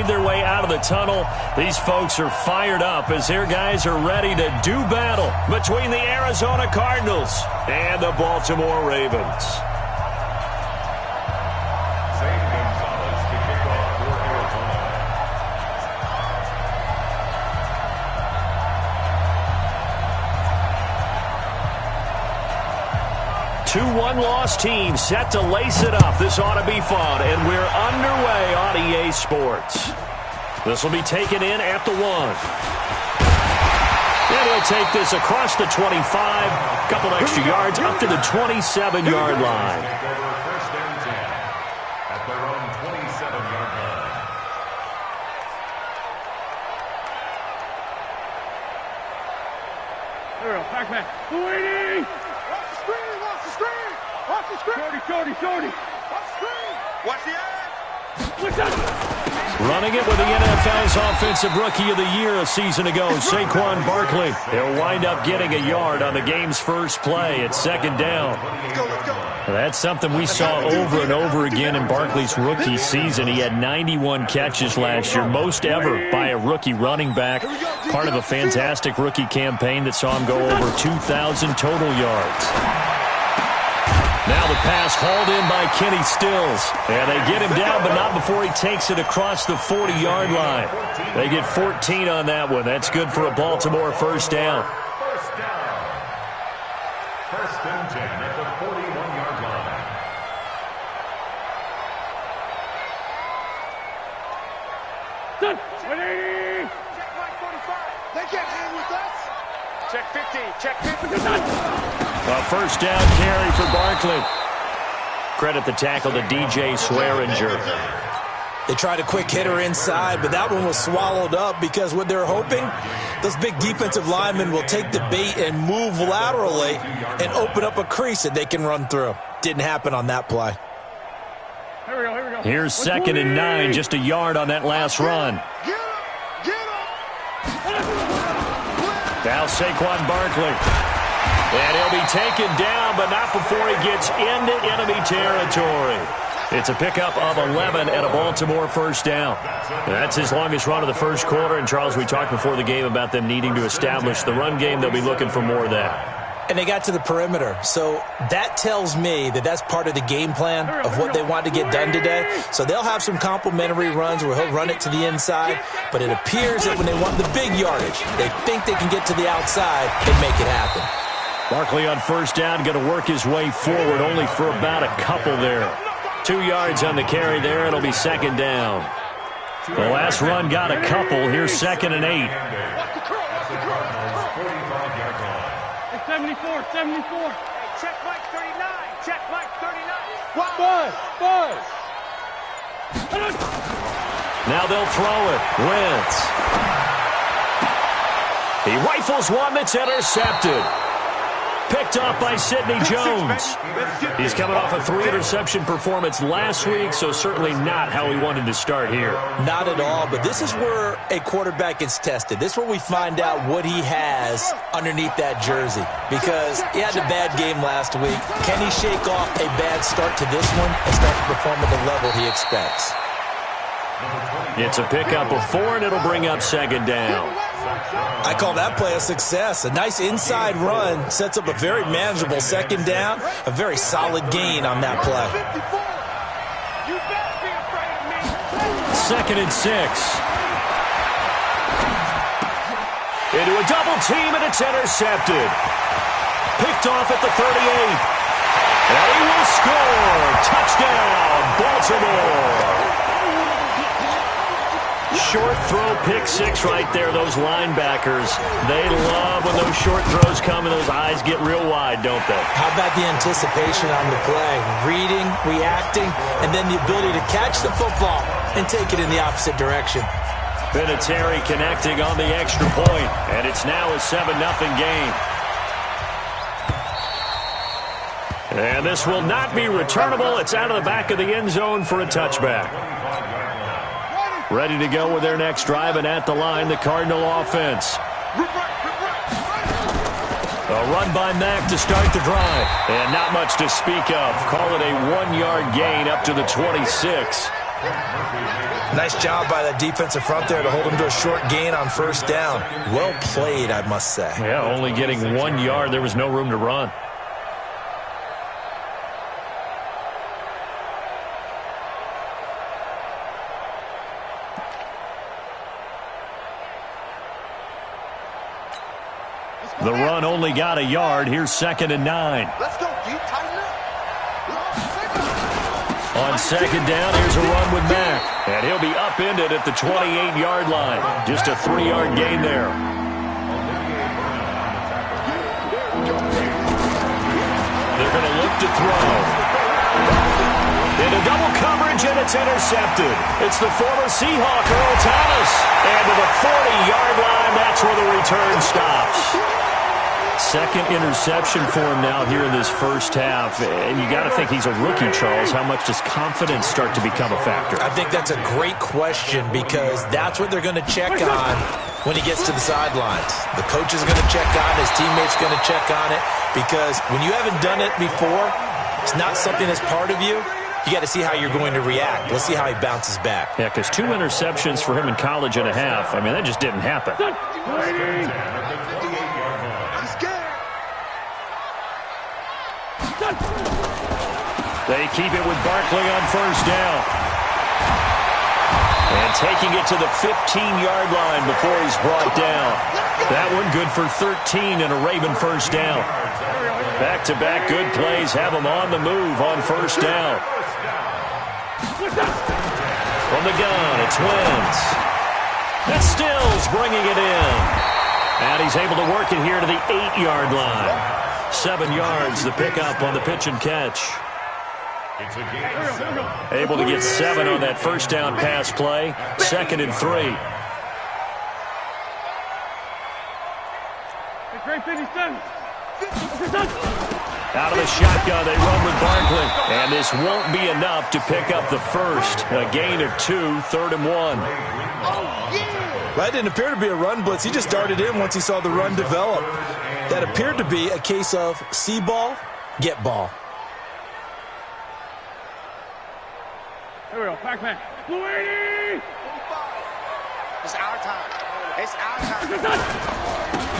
their way out of the tunnel. These folks are fired up as their guys are ready to do battle between the Arizona Cardinals and the Baltimore Ravens. 2-1 loss team set to lace it up. This ought to be fun, and we're underway on EA Sports. This will be taken in at the 1. And he'll take this across the 25, couple extra yards up to the 27-yard line. At their own 27-yard line. There we go, back. Waiting! Watch the screen! Shorty! Watch the screen! Watch the edge! Running it with the NFL's Offensive Rookie of the Year a season ago, Saquon Barkley. He'll wind up getting a yard on the game's first play at second down. Let's go. That's something we saw over and over again in Barkley's rookie season. He had 91 catches last year, most ever by a rookie running back. Part of a fantastic rookie campaign that saw him go over 2,000 total yards. Now the pass hauled in by Kenny Stills. And they get him down, but not before he takes it across the 40-yard line. They get 14 on that one. That's good for a Baltimore first down. First and 10 at the 41-yard line. Done. 180. Check line 45. They can't hang with us. Check 50. Check 50. A first down carry for Barkley. Credit the tackle to DJ Swearinger. They tried a quick hitter inside, but that one was swallowed up because what they're hoping, those big defensive linemen will take the bait and move laterally and open up a crease that they can run through. Didn't happen on that play. Here we go. Here's 2nd and 9, just a yard on that last run. Get him. Now Saquon Barkley. And he'll be taken down, but not before he gets into enemy territory. It's a pickup of 11 and a Baltimore first down. That's his longest run of the first quarter. And, Charles, we talked before the game about them needing to establish the run game. They'll be looking for more of that. And they got to the perimeter. So that tells me that that's part of the game plan of what they want to get done today. So they'll have some complimentary runs where he'll run it to the inside. But it appears that when they want the big yardage, they think they can get to the outside and make it happen. Barkley on first down, going to work his way forward, only for about a couple there. 2 yards on the carry there. It'll be second down. The last run got a couple. Here's 2nd and 8. 74. Check Mike 39. Check Mike 39. Buzz. Now they'll throw it. Wentz. He rifles one that's intercepted. Picked off by Sidney Jones. He's coming off a 3-interception performance last week, so certainly not how he wanted to start here. Not at all, but this is where a quarterback gets tested. This is where we find out what he has underneath that jersey, because he had a bad game last week. Can he shake off a bad start to this one and start to perform at the level he expects? It's a pickup of 4, and it'll bring up second down. I call that play a success. A nice inside run sets up a very manageable second down, a very solid gain on that play. Second and 6. Into a double team, and it's intercepted. Picked off at the 38. And he will score. Touchdown, Baltimore. Short throw, pick 6 right there. Those linebackers, they love when those short throws come and those eyes get real wide, don't they? How about the anticipation on the play? Reading, reacting, and then the ability to catch the football and take it in the opposite direction. Vinatieri connecting on the extra point, and it's now a 7-0 game. And this will not be returnable. It's out of the back of the end zone for a touchback. Ready to go with their next drive, and at the line, the Cardinal offense. A run by Mack to start the drive. And not much to speak of. Call it a 1-yard gain up to the 26. Nice job by that defensive front there to hold him to a short gain on first down. Well played, I must say. Yeah, only getting 1 yard. There was no room to run. The run only got a yard. Here's 2nd and 9. Let's go deep, tighten up. On 2nd down, here's a run with Mack. And he'll be upended at the 28-yard line. Just a 3-yard gain there. They're going to look to throw. Into double coverage, and it's intercepted. It's the former Seahawk, Earl Thomas. And to the 40-yard line, that's where the return stops. Second interception for him now here in this first half. And you got to think he's a rookie, Charles. How much does confidence start to become a factor? I think that's a great question because that's what they're going to check on when he gets to the sidelines. The coach is going to check on it. His teammates going to check on it because when you haven't done it before, it's not something that's part of you. You got to see how you're going to react. Let's see how he bounces back. Yeah, because 2 interceptions for him in college and a half. I mean, that just didn't happen. They keep it with Barkley on first down. And taking it to the 15-yard line before he's brought down. That one good for 13 and a Raven first down. Back-to-back good plays have him on the move on first down. From the gun, it's Wentz. That's Stills bringing it in. And he's able to work it here to the 8-yard line. 7 yards, the pickup on the pitch and catch. Able to get 7 on that first down pass play. 2nd and 3. Out of the shotgun, they run with Barkley. And this won't be enough to pick up the first. A gain of 2, 3rd and 1. That didn't appear to be a run blitz. He just darted in once he saw the run develop. That appeared to be a case of see ball, get ball. Here we go, Pac-Man. Louis! It's our time. It's our time.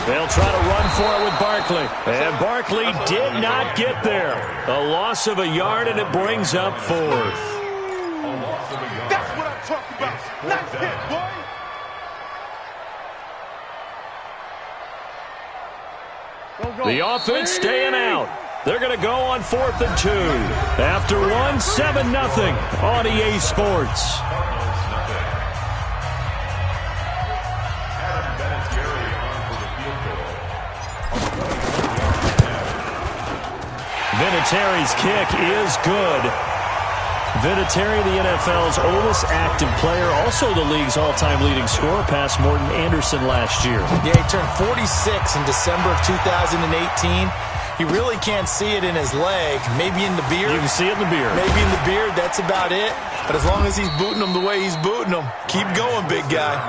They'll try to run for it with Barkley. And Barkley did not get there. A loss of a yard, and it brings up 4th. That's what I'm talking about. Nice hit, boy. The offense staying out. They're going to go on 4th and 2. After 1, 7-0 on EA Sports. Vinatieri's kick is good. Vinatieri, the NFL's oldest active player, also the league's all-time leading scorer, past Morton Anderson last year. Yeah, he turned 46 in December of 2018. He really can't see it in his leg. Maybe in the beard. You can see it in the beard. Maybe in the beard. That's about it. But as long as he's booting them the way he's booting them, keep going, big guy.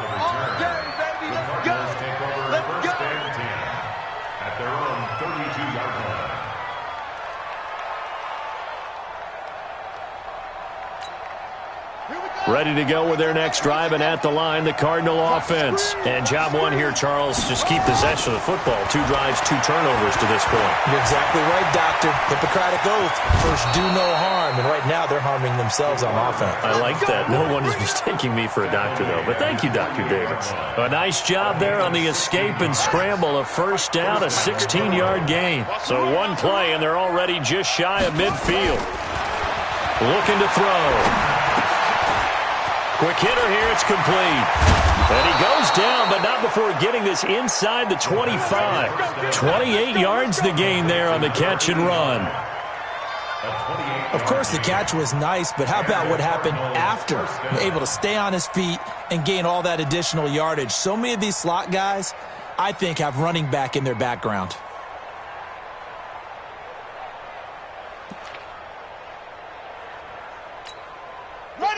At their own 32-yard line. Ready to go with their next drive, and at the line, the Cardinal offense. And job 1 here, Charles, just keep possession of the football. 2 drives, 2 turnovers to this point. You're exactly right, Doctor. Hippocratic oath. First, do no harm. And right now, they're harming themselves on offense. I like that. No one is mistaking me for a doctor, though. But thank you, Dr. Davis. A nice job there on the escape and scramble. A first down, a 16-yard gain. So 1 play, and they're already just shy of midfield. Looking to throw. Quick hitter here, it's complete. And he goes down, but not before getting this inside the 25. 28 yards the gain there on the catch and run. Of course, the catch was nice, but how about what happened after? Able to stay on his feet and gain all that additional yardage. So many of these slot guys, I think, have running back in their background.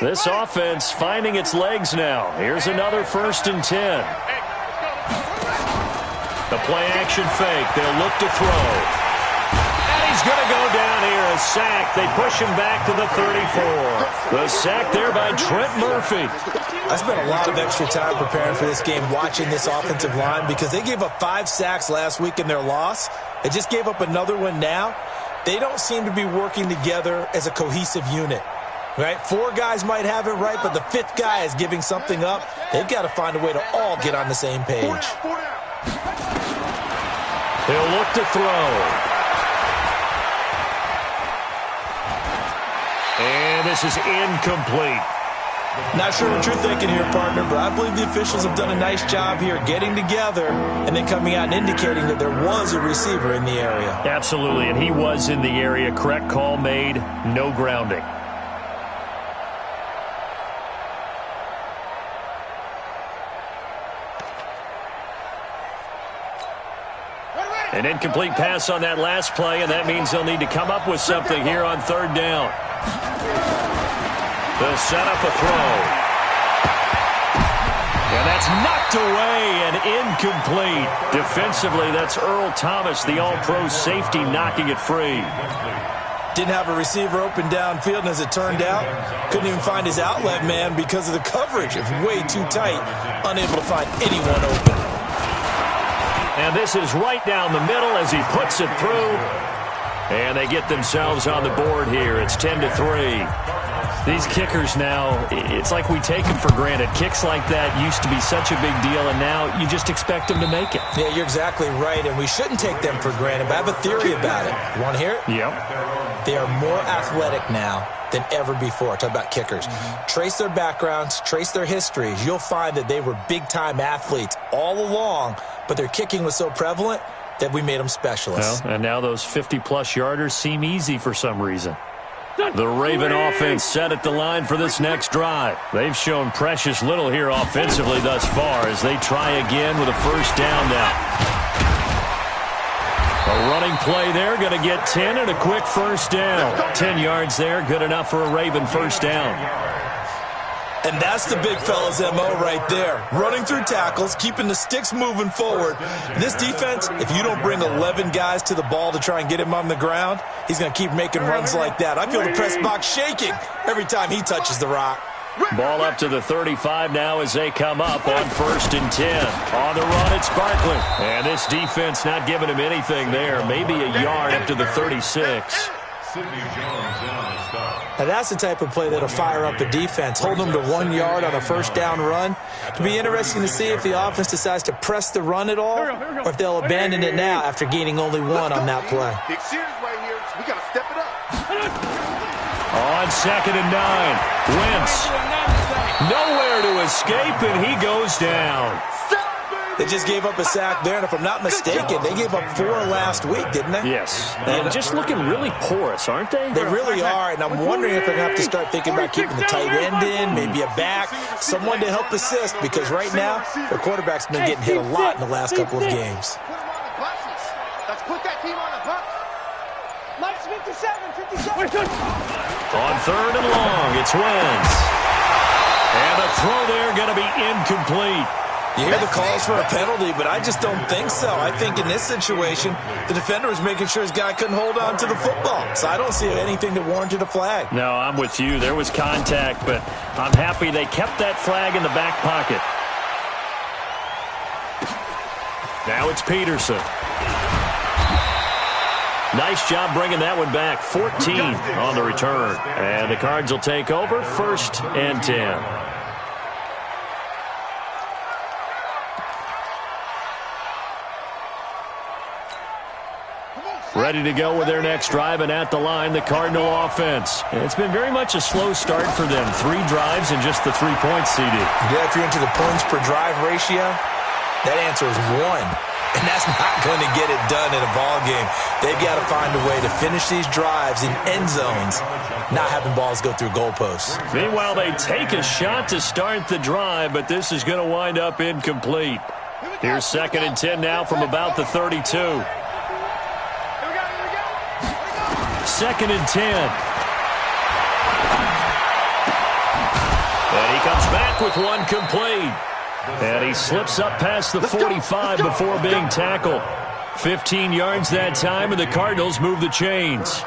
This offense finding its legs now. Here's another 1st and 10. The play action fake. They'll look to throw. And he's he's going to go down here. A sack. They push him back to the 34. The sack there by Trent Murphy. I spent a lot of extra time preparing for this game, watching this offensive line, because they gave up 5 sacks last week in their loss. They just gave up another one now. They don't seem to be working together as a cohesive unit. Right? 4 guys might have it right, but the 5th guy is giving something up. They've got to find a way to all get on the same page. He'll look to throw. And this is incomplete. Not sure what you're thinking here, partner, but I believe the officials have done a nice job here getting together and then coming out and indicating that there was a receiver in the area. Absolutely, and he was in the area. Correct call made. No grounding. An incomplete pass on that last play, and that means they'll need to come up with something here on 3rd down. They'll set up a throw. And that's knocked away and incomplete. Defensively, that's Earl Thomas, the all-pro safety, knocking it free. Didn't have a receiver open downfield, and as it turned out, couldn't even find his outlet man because of the coverage. It was way too tight, unable to find anyone open. And this is right down the middle as he puts it through. And they get themselves on the board here. It's 10-3. These kickers now, it's like we take them for granted. Kicks like that used to be such a big deal, and now you just expect them to make it. Yeah, you're exactly right, and we shouldn't take them for granted, but I have a theory about it. You want to hear it? Yep. They are more athletic now than ever before. Talk about kickers. Trace their backgrounds, trace their histories. You'll find that they were big-time athletes all along, but their kicking was so prevalent that we made them specialists. Well, and now those 50-plus yarders seem easy for some reason. The Raven offense set at the line for this next drive. They've shown precious little here offensively thus far as they try again with a 1st down now. A running play there, going to get 10 and a quick 1st down. 10 yards there, good enough for a Raven 1st down. And that's the big fella's MO right there. Running through tackles, keeping the sticks moving forward. This defense, if you don't bring 11 guys to the ball to try and get him on the ground, he's going to keep making runs like that. I feel the press box shaking every time he touches the rock. Ball up to the 35 now as they come up on 1st and 10. On the run, it's Barkley. And this defense not giving him anything there. Maybe a yard up to the 36. Now that's the type of play that'll fire up the defense. Hold them to 1 yard on a 1st down run. It'll be interesting to see if the offense decides to press the run at all or if they'll abandon it now after gaining only 1 on that play. Big series right here, so we got to step it up. On 2nd and 9, Wentz. Nowhere to escape, and he goes down. They just gave up a sack there, and if I'm not mistaken, they gave up 4 last week, didn't they? Yes. And just looking really porous, aren't they? They really are, and I'm wondering if they're going to have to start thinking about keeping the tight end in, maybe a back, someone to help assist, because right now, their quarterback's been getting hit a lot in the last couple of games. Let's put that team on the bus. Mike's 57. On 3rd and long, it's Wentz. And the throw there going to be incomplete. You hear the calls for a penalty, but I just don't think so. I think in this situation, the defender was making sure his guy couldn't hold on to the football. So I don't see anything that warranted a flag. No, I'm with you. There was contact, but I'm happy they kept that flag in the back pocket. Now it's Peterson. Nice job bringing that one back. 14 on the return. And the Cards will take over 1st and 10. Ready to go with their next drive, and at the line, the Cardinal offense. And it's been very much a slow start for them. 3 drives and just the 3 points, CD. Yeah, if you're into the points per drive ratio, that answer is 1. And that's not going to get it done in a ball game. They've got to find a way to finish these drives in end zones, not having balls go through goalposts. Meanwhile, they take a shot to start the drive, but this is going to wind up incomplete. Here's 2nd and 10 now from about the 32. 2nd and 10. And he comes back with one complete. And he slips up past the 45 before being tackled. 15 yards that time, and the Cardinals move the chains.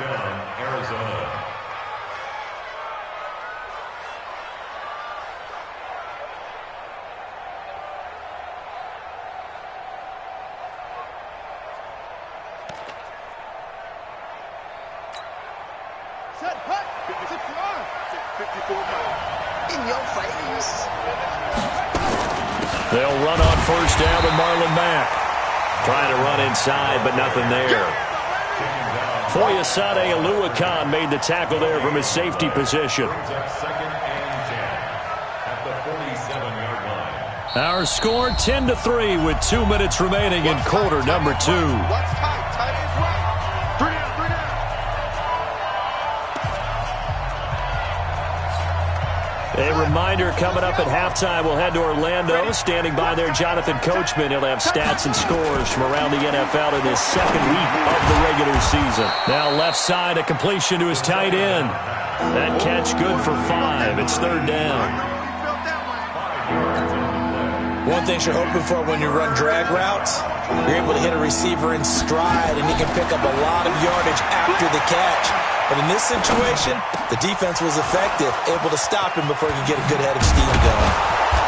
They'll run on first down with Marlon Mack. Trying to run inside, but nothing there. Foyesade Oluwakan made the tackle there from his safety position. Our score 10-3 with 2 minutes remaining in quarter number 2. A reminder, coming up at halftime, we'll head to Orlando. Standing by there, Jonathan Coachman. He'll have stats and scores from around the NFL in this second week of the regular season. Now left side, a completion to his tight end. That catch good for 5. It's third down. One thing you're hoping for when you run drag routes, you're able to hit a receiver in stride, and he can pick up a lot of yardage after the catch. But in this situation, the defense was effective, able to stop him before he could get a good head of steam going.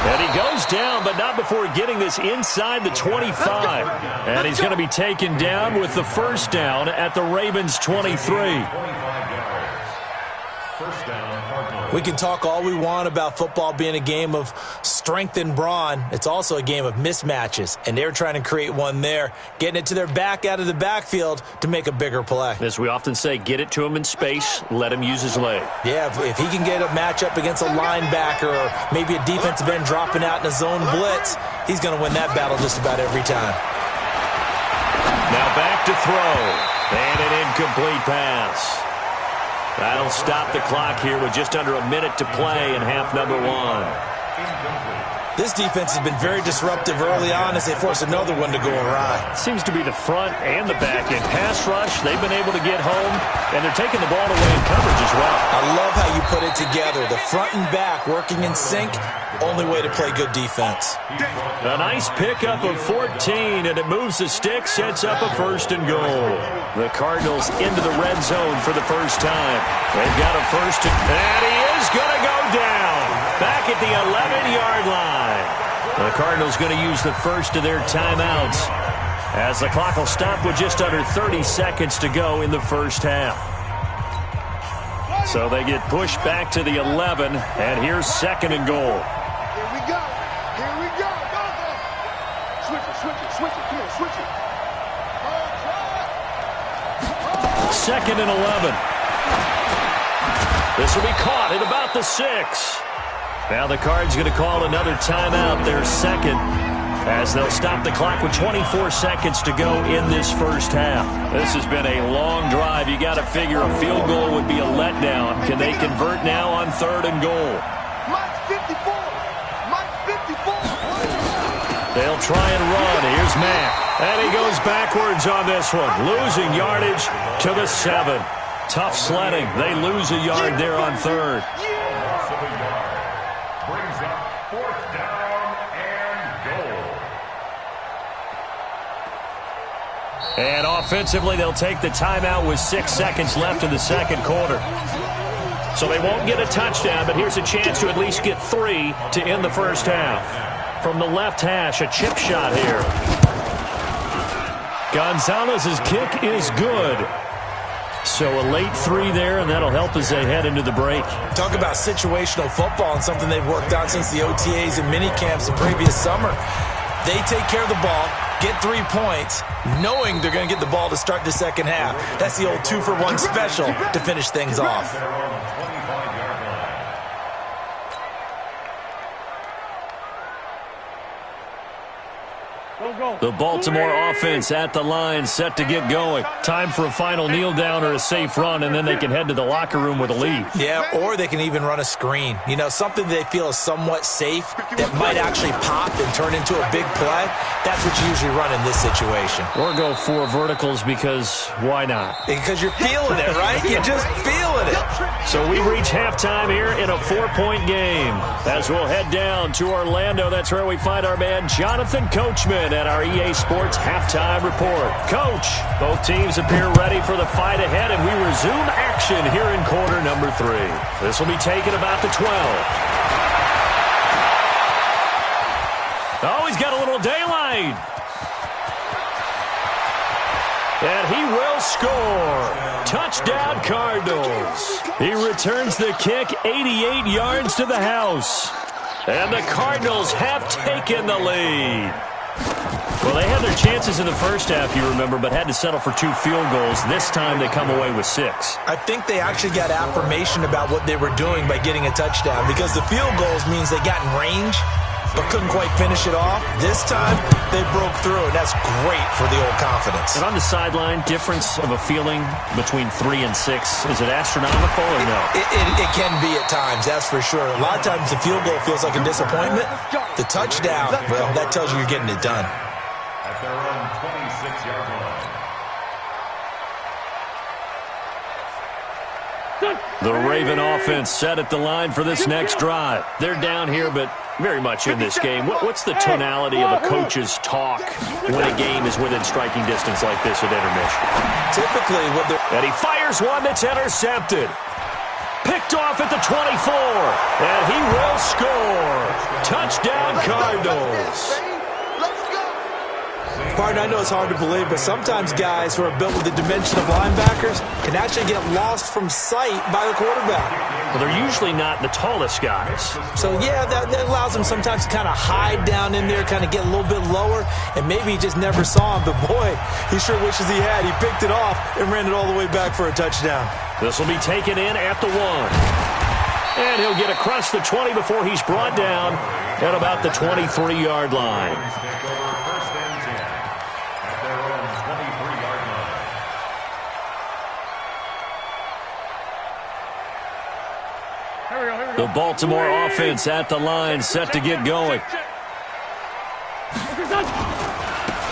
And he goes down, but not before getting this inside the 25. And he's going to be taken down with the first down at the Ravens' 23. We can talk all we want about football being a game of strength and brawn. It's also a game of mismatches, and they're trying to create one there, getting it to their back out of the backfield to make a bigger play. As we often say, get it to him in space, let him use his leg. Yeah, if he can get a matchup against a linebacker or maybe a defensive end dropping out in a zone blitz, he's going to win that battle just about every time. Now back to throw, and an incomplete pass. That'll stop the clock here with just under a minute to play in half number 1. This defense has been very disruptive early on as they force another one to go awry. Seems to be the front and the back end. Pass rush, they've been able to get home, and they're taking the ball away in coverage as well. I love how you put it together. The front and back working in sync, only way to play good defense. A nice pickup of 14, and it moves the stick, sets up a first and goal. The Cardinals into the red zone for the first time. They've got a first, and he is going to go down. Back at the 11-yard line. The Cardinals going to use the first of their timeouts as the clock will stop with just under 30 seconds to go in the first half. So they get pushed back to the 11, and here's second and goal. Here we go. Here we go. Go, go. Switch it, switch it, switch it. Come on, switch it. Second and 11. This will be caught at about the 6. Now the Cards going to call another timeout, their second, as they'll stop the clock with 24 seconds to go in this first half. This has been a long drive. You got to figure a field goal would be a letdown. Can they convert now on third and goal? Mike's 54. Mike's 54. They'll try and run. Here's Mack. And he goes backwards on this one, losing yardage to the 7. Tough sledding. They lose a yard there on third. Brings up fourth down and goal. And offensively, they'll take the timeout with 6 seconds left in the second quarter. So they won't get a touchdown, but here's a chance to at least get 3 to end the first half. From the left hash, a chip shot here. Gonzalez's kick is good. So a late 3 there, and that'll help as they head into the break. Talk about situational football and something they've worked on since the OTAs and mini camps the previous summer. They take care of the ball, get 3 points, knowing they're going to get the ball to start the second half. That's the old 2-for-1 special to finish things off. The Baltimore offense at the line, set to get going. Time for a final kneel down or a safe run, and then they can head to the locker room with a lead. Yeah, or they can even run a screen. You know, something they feel is somewhat safe that might actually pop and turn into a big play. That's what you usually run in this situation. Or go 4 verticals because why not? Because you're feeling it, right? You're just feeling it. So we reach halftime here in a 4-point game. As we'll head down to Orlando, that's where we find our man Jonathan Coachman. in at our EA Sports Halftime Report. Coach, both teams appear ready for the fight ahead, and we resume action here in quarter number 3. This will be taken about the 12. Oh, he's got a little daylight. And he will score. Touchdown, Cardinals. He returns the kick 88 yards to the house. And the Cardinals have taken the lead. Well, they had their chances in the first half, you remember, but had to settle for 2 field goals. This time they come away with 6. I think they actually got affirmation about what they were doing by getting a touchdown, because the field goals means they got in range but couldn't quite finish it off. This time, they broke through, and that's great for the old confidence. And on the sideline, difference of a feeling between 3 and 6, is it astronomical or no? It can be at times, that's for sure. A lot of times the field goal feels like a disappointment. The touchdown, well, that tells you you're getting it done. At their own 26-yard line. The Raven offense set at the line for this next drive. They're down here, but very much in this game. What's the tonality of a coach's talk when a game is within striking distance like this at intermission? Typically, what they're... And he fires one that's intercepted. Picked off at the 24. And he will score. Touchdown, Cardinals. Pardon, I know it's hard to believe, but sometimes guys who are built with the dimension of linebackers can actually get lost from sight by the quarterback. Well, they're usually not the tallest guys. So, yeah, that allows them sometimes to kind of hide down in there, kind of get a little bit lower, and maybe he just never saw him. But, boy, he sure wishes he had. He picked it off and ran it all the way back for a touchdown. This will be taken in at the 1. And he'll get across the 20 before he's brought down at about the 23-yard line. The Baltimore offense at the line, set to get going.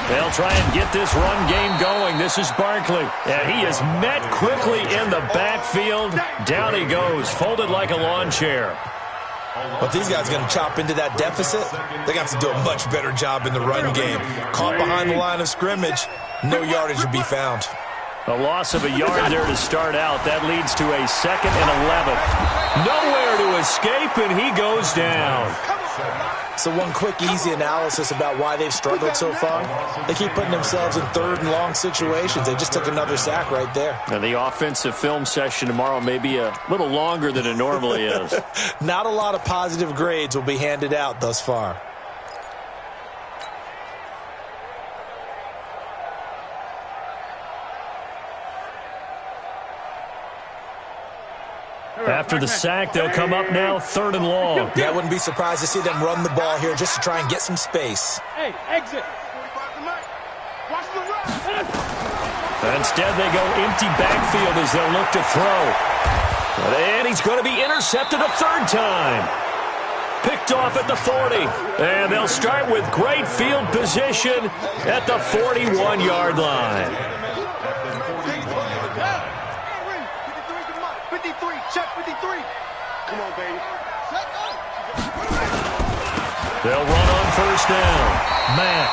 They'll try and get this run game going. This is Barkley. And he is met quickly in the backfield. Down he goes, folded like a lawn chair. But these guys are going to chop into that deficit. They're going to have to do a much better job in the run game. Caught behind the line of scrimmage, no yardage to be found. A loss of a yard there to start out. That leads to a 2nd and 11. Nowhere to escape, and he goes down. So one quick, easy analysis about why they've struggled so far. They keep putting themselves in 3rd and long situations. They just took another sack right there. And the offensive film session tomorrow may be a little longer than it normally is. Not a lot of positive grades will be handed out thus far. After the sack, they'll come up now 3rd and long. Yeah, I wouldn't be surprised to see them run the ball here just to try and get some space. Hey, exit. Watch the run. Instead, they go empty backfield as they'll look to throw. And he's going to be intercepted a 3rd time. Picked off at the 40. And they'll start with great field position at the 41-yard line. 53, check 53. Come on, baby. They'll run on 1st down. Mack.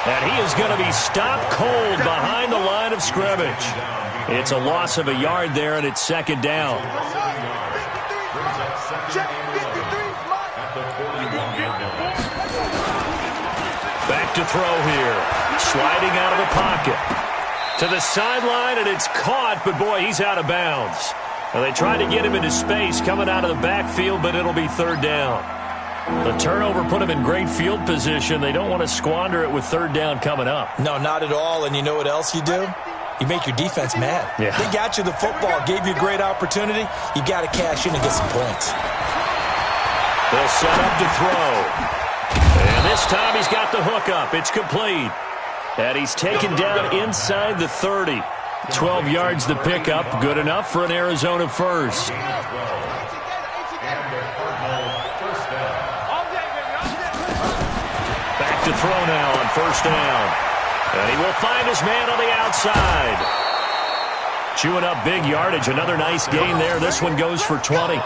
And he is going to be stopped cold behind the line of scrimmage. It's a loss of a yard there, and it's 2nd down. Back to throw here. Sliding out of the pocket. To the sideline, and it's caught, but boy, he's out of bounds. Well, they tried to get him into space coming out of the backfield, but it'll be 3rd down. The turnover put him in great field position. They don't want to squander it with 3rd down coming up. No, not at all. And you know what else you do? You make your defense mad. Yeah. They got you the football, gave you a great opportunity. You got to cash in and get some points. They'll set up to throw. And this time he's got the hook up. It's complete. And he's taken down inside the 30. 12 yards the pickup. Good enough for an Arizona first. Back to throw now on 1st down. And he will find his man on the outside. Chewing up big yardage. Another nice gain there. This one goes for 20.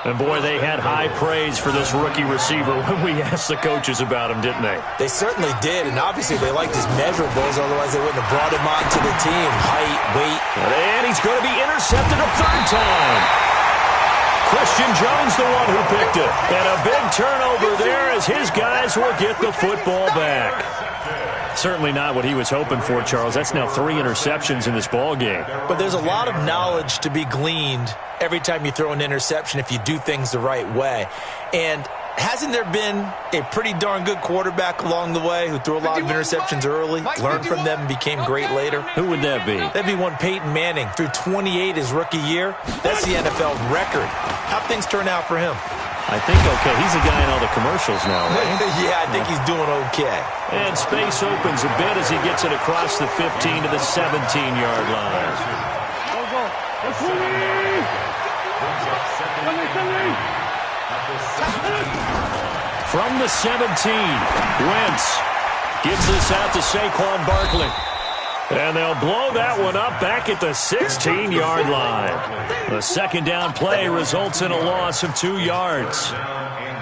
And, boy, they had high praise for this rookie receiver when we asked the coaches about him, didn't they? They certainly did, and obviously they liked his measurables. Otherwise, they wouldn't have brought him onto the team. Height, weight. And he's going to be intercepted a third time. Christian Jones, the one who picked it. And a big turnover there as his guys will get the football back. Certainly not what he was hoping for, Charles. That's now 3 interceptions in this ball game. But there's a lot of knowledge to be gleaned every time you throw an interception if you do things the right way. And hasn't there been a pretty darn good quarterback along the way who threw a lot of interceptions early, learned from them, and became great later? Who would that be? That'd be one Peyton Manning. Threw 28 his rookie year. That's the NFL record. How'd things turn out for him? I think okay. He's a guy in all the commercials now, right? Yeah, I think he's doing okay. And space opens a bit as he gets it across the 15 to the 17-yard line. From the 17, Wentz gives this out to Saquon Barkley. And they'll blow that one up back at the 16-yard line. The second down play results in a loss of 2 yards.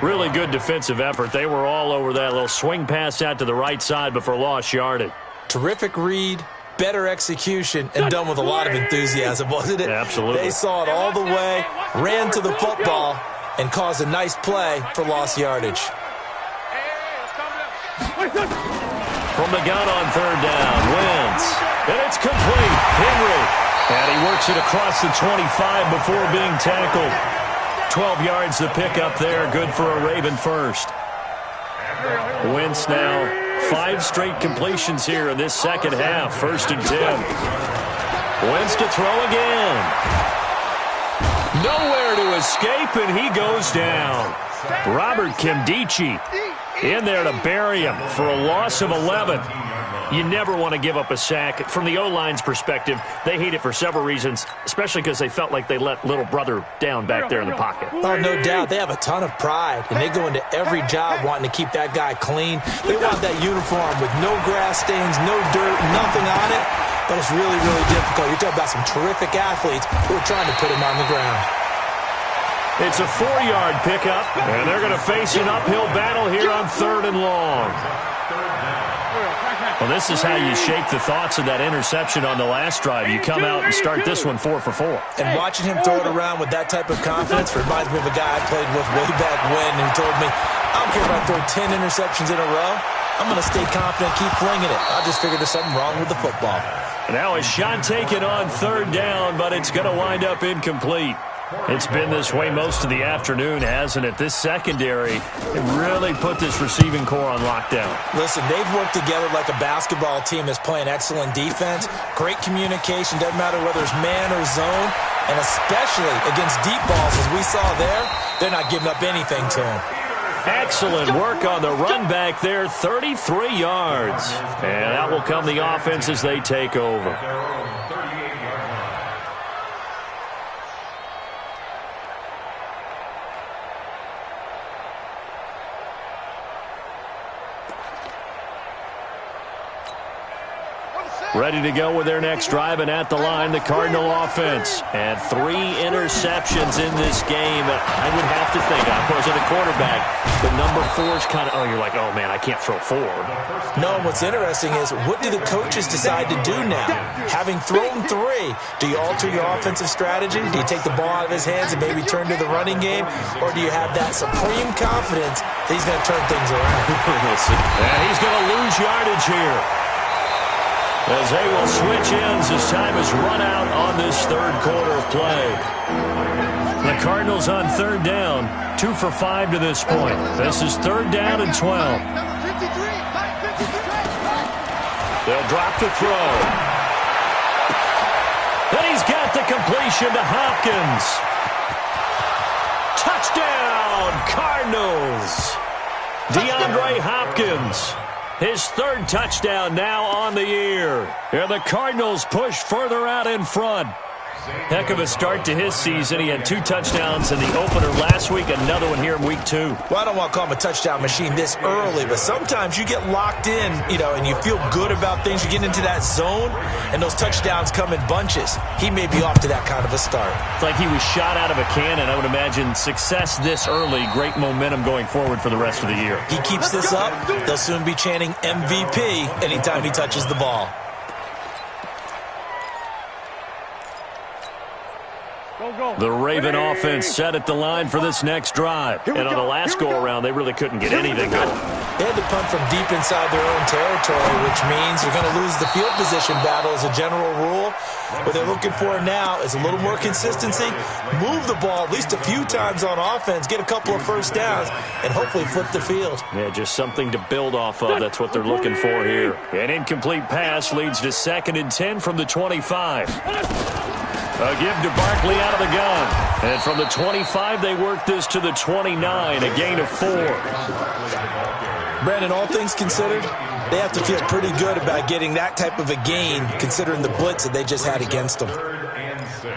Really good defensive effort. They were all over that little swing pass out to the right side before lost yardage. Terrific read, better execution, and done with a lot of enthusiasm, wasn't it? Absolutely. They saw it all the way, ran to the football, and caused a nice play for lost yardage. From the gun on third down, Wentz. And it's complete. Henry. And he works it across the 25 before being tackled. 12 yards to pick up there. Good for a Raven first. Wentz now 5 straight completions here in this second half. 1st and 10. Wentz to throw again. Nowhere to escape, and he goes down. Robert Kimdichie in there to bury him for a loss of 11. You never want to give up a sack. From the O-line's perspective, they hate it for several reasons, especially because they felt like they let little brother down back there in the pocket. Oh, no doubt. They have a ton of pride, and they go into every job wanting to keep that guy clean. They want that uniform with no grass stains, no dirt, nothing on it. But it's really, really difficult. You're talking about some terrific athletes who are trying to put him on the ground. It's a 4-yard pickup, and they're going to face an uphill battle here on 3rd and long. Well, this is how you shake the thoughts of that interception on the last drive. You come out and start this one 4 for 4. And watching him throw it around with that type of confidence reminds me of a guy I played with way back when who told me, I don't care if I throw 10 interceptions in a row. I'm going to stay confident, keep flinging it. I just figured there's something wrong with the football. Now a shot taken on 3rd down, but it's going to wind up incomplete. It's been this way most of the afternoon, hasn't it? This secondary really put this receiving core on lockdown. Listen, they've worked together like a basketball team that's playing excellent defense. Great communication, doesn't matter whether it's man or zone. And especially against deep balls, as we saw there, they're not giving up anything to them. Excellent work on the run back there, 33 yards. And that will come the offense as they take over. Ready to go with their next drive, and at the line, the Cardinal offense. And 3 interceptions in this game. I would have to think, of course, at a quarterback, the number 4 is kind of, you're like, oh, man, I can't throw 4. No, what's interesting is, what do the coaches decide to do now? Having thrown 3, do you alter your offensive strategy? Do you take the ball out of his hands and maybe turn to the running game? Or do you have that supreme confidence that he's going to turn things around? And he's going to lose yardage here, as they will switch ends as time has run out on this 3rd quarter of play. The Cardinals on 3rd down, 2 for 5 to this point. This is 3rd down and 12. They'll drop the throw. And he's got the completion to Hopkins. Touchdown, Cardinals. DeAndre Hopkins. His 3rd touchdown now on the year. And the Cardinals push further out in front. Heck of a start to his season. He had 2 touchdowns in the opener last week, another one here in week 2. Well, I don't want to call him a touchdown machine this early, but sometimes you get locked in, and you feel good about things. You get into that zone, and those touchdowns come in bunches. He may be off to that kind of a start. It's like he was shot out of a cannon. I would imagine success this early, great momentum going forward for the rest of the year. He keeps this up, they'll soon be chanting MVP anytime he touches the ball. The Raven offense set at the line for this next drive. And on the last go-around, they really couldn't get anything going. They had to punt from deep inside their own territory, which means you're going to lose the field position battle as a general rule. What they're looking for now is a little more consistency, move the ball at least a few times on offense, get a couple of first downs, and hopefully flip the field. Yeah, just something to build off of. That's what they're looking for here. An incomplete pass leads to 2nd and 10 from the 25. A give to Barkley out of the gun. And from the 25, they work this to the 29, a gain of 4. Brandon, all things considered, they have to feel pretty good about getting that type of a gain, considering the blitz that they just had against them. 3rd and 6.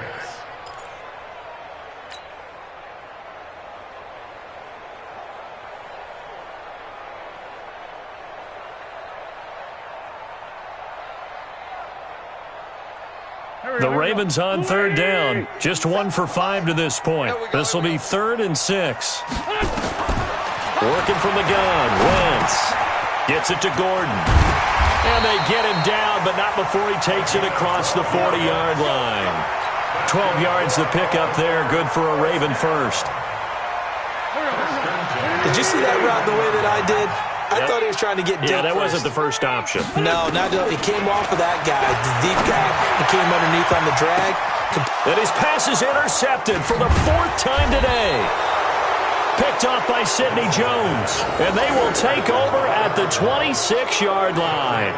The Ravens on 3rd down. Just 1 for 5 to this point. This will be 3rd and 6. Working from the gun. Wentz gets it to Gordon. And they get him down, but not before he takes it across the 40-yard line. 12 yards to pick up there. Good for a Raven first. Did you see that route the way that I did? I thought he was trying to get deep. Yeah, that first. wasn't the first option. No, he came off of that guy, the deep guy. He came underneath on the drag. And his pass is intercepted for the 4th time today. Picked off by Sidney Jones. And they will take over at the 26-yard line.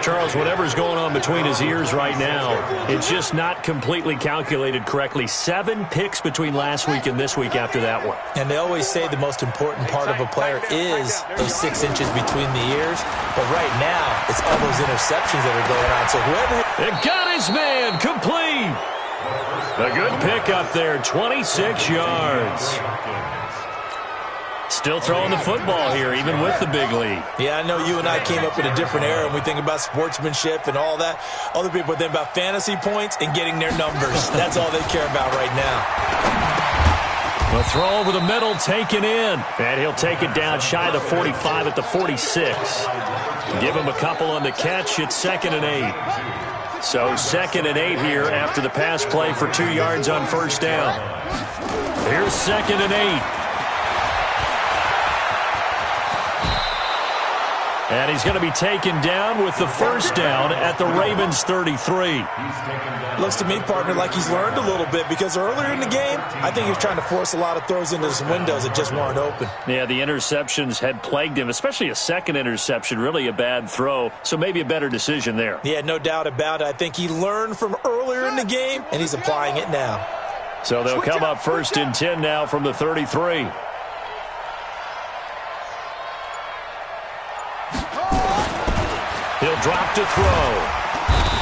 Charles, whatever's going on between his ears right now, it's just not completely calculated correctly. 7 picks between last week and this week after that one. And they always say the most important part of a player is those 6 inches between the ears. But right now, it's all those interceptions that are going on. So whoever... It got his man complete. A good pick up there, 26 yards. Still throwing the football here, even with the big lead. Yeah, I know you and I came up in a different era, and we think about sportsmanship and all that. Other people think about fantasy points and getting their numbers. That's all they care about right now. The throw over the middle, taken in. And he'll take it down shy of the 45 at the 46. Give him a couple on the catch. It's 2nd and 8. So 2nd and 8 here after the pass play for 2 yards on 1st down. Here's 2nd and 8. And he's going to be taken down with the 1st down at the Ravens 33. Looks to me, partner, like he's learned a little bit because earlier in the game, I think he was trying to force a lot of throws into some windows that just weren't open. Yeah, the interceptions had plagued him, especially a 2nd interception, really a bad throw. So maybe a better decision there. Yeah, no doubt about it. I think he learned from earlier in the game, and he's applying it now. So they'll come up 1st and 10 now from the 33. He'll drop to throw.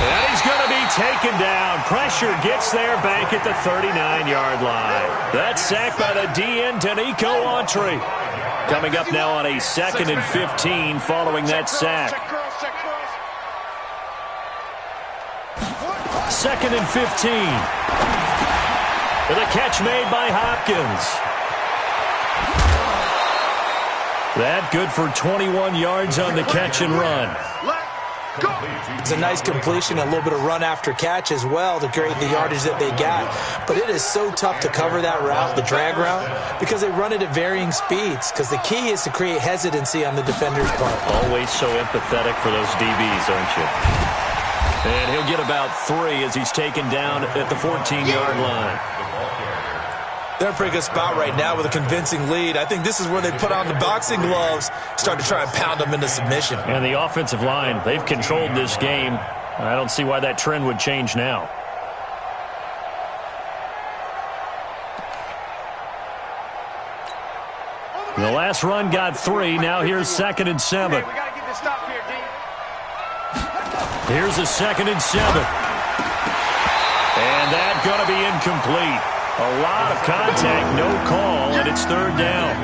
And he's going to be taken down. Pressure gets there back at the 39-yard line. That's sacked by the DN, Danico Autry. Coming up now on a 2nd and 15 following that sack. 2nd and 15. With a catch made by Hopkins. That good for 21 yards on the catch and run. It's a nice completion, a little bit of run after catch as well to create the yardage that they got. But it is so tough to cover that route, the drag route, because they run it at varying speeds. Because the key is to create hesitancy on the defender's part. Always so empathetic for those DBs, aren't you? And he'll get about 3 as he's taken down at the 14-yard line. They're in a pretty good spot right now with a convincing lead. I think this is where they put on the boxing gloves, start to try and pound them into submission. And the offensive line, they've controlled this game. I don't see why that trend would change now. The last run got 3. Now here's 2nd and 7. Here's a 2nd and 7. And that's going to be incomplete. A lot of contact, no call, and it's third down.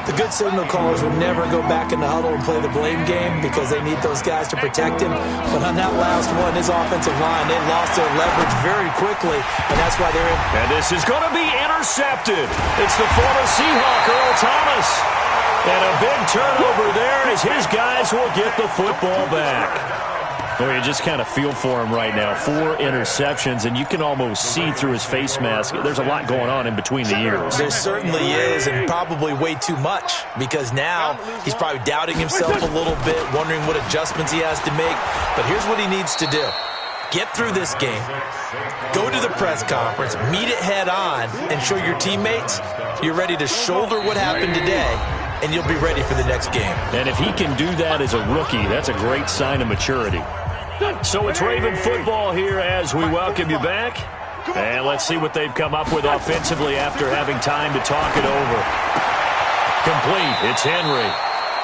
The good signal callers would never go back in the huddle and play the blame game because they need those guys to protect him. But on that last one, his offensive line, they lost their leverage very quickly, and that's why they're in. And this is going to be intercepted. It's the former Seahawk, Earl Thomas. And a big turnover there as his guys will get the football back. Well, you just kind of feel for him right now. 4 interceptions, and you can almost see through his face mask. There's a lot going on in between the ears. There certainly is, and probably way too much, because now he's probably doubting himself a little bit, wondering what adjustments he has to make. But here's what he needs to do. Get through this game, go to the press conference, meet it head on, and show your teammates you're ready to shoulder what happened today, and you'll be ready for the next game. And if he can do that as a rookie, that's a great sign of maturity. So it's Raven football here as we welcome you back. And let's see what they've come up with offensively after having time to talk it over. Complete. It's Henry.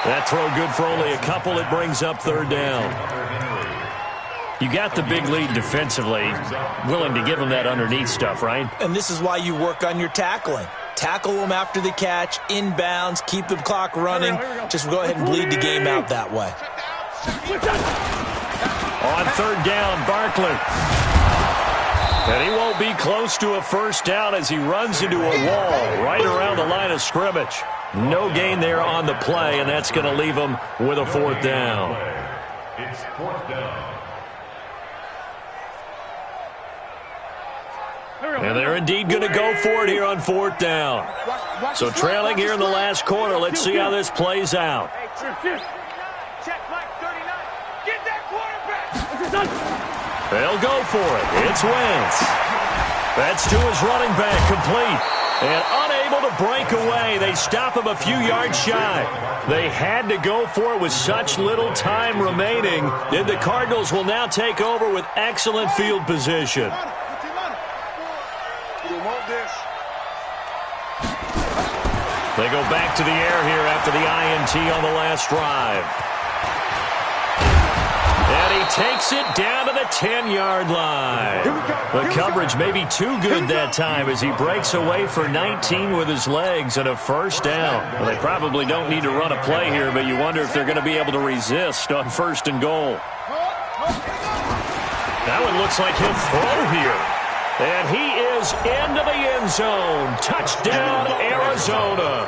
That throw good for only a couple. It brings up third down. You got the big lead defensively. Willing to give him that underneath stuff, right? And this is why you work on your tackling. Tackle them after the catch, inbounds, keep the clock running. Just go ahead and bleed the game out that way. On third down, Barkley. And he won't be close to a first down as he runs into a wall right around the line of scrimmage. No gain there on the play, and that's going to leave him with a fourth down. It's fourth down. And they're indeed going to go for it here on fourth down. So trailing here in the last quarter. Let's see how this plays out. They'll go for it. It's Wentz. That's to his running back, complete. And unable to break away. They stop him a few yards shy. They had to go for it with such little time remaining. And the Cardinals will now take over with excellent field position. They go back to the air here after the INT on the last drive. And he takes it down to the 10-yard line. The coverage may be too good that time as he breaks away for 19 with his legs and a first down. Well, they probably don't need to run a play here, but you wonder if they're going to be able to resist on first and goal. That one looks like he'll throw here. And he is into the end zone. Touchdown, Arizona.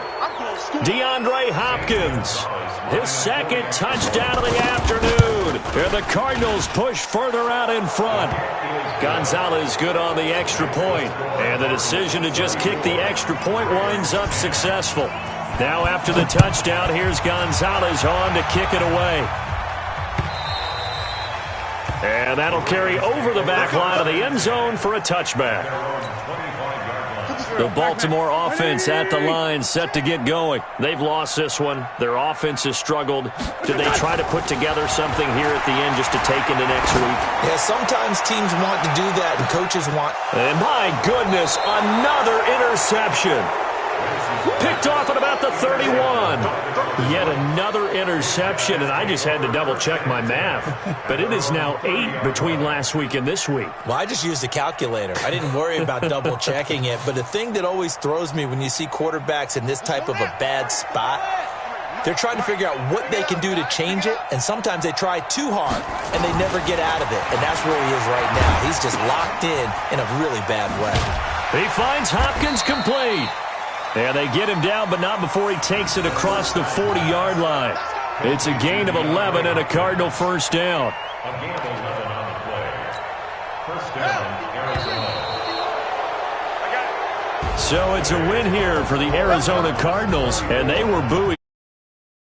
DeAndre Hopkins, his second touchdown of the afternoon. And the Cardinals push further out in front. Gonzalez good on the extra point. And the decision to just kick the extra point winds up successful. Now after the touchdown, here's Gonzalez on to kick it away. And that'll carry over the back line of the end zone for a touchback. The Baltimore offense at the line, set to get going. They've lost this one. Their offense has struggled. Did they try to put together something here at the end just to take into next week? Yeah, sometimes teams want to do that, and coaches want. And my goodness, another interception. Picked off at about the 31. Yet another interception, and I just had to double-check my math. But it is now 8 between last week and this week. Well, I just used a calculator. I didn't worry about double-checking it. But the thing that always throws me when you see quarterbacks in this type of a bad spot, they're trying to figure out what they can do to change it, and sometimes they try too hard, and they never get out of it. And that's where he is right now. He's just locked in a really bad way. He finds Hopkins complete. And they get him down, but not before he takes it across the 40-yard line. It's a gain of 11 and a Cardinal first down. A gain of 11 on the play. First down, Arizona. So it's a win here for the Arizona Cardinals, and they were booing.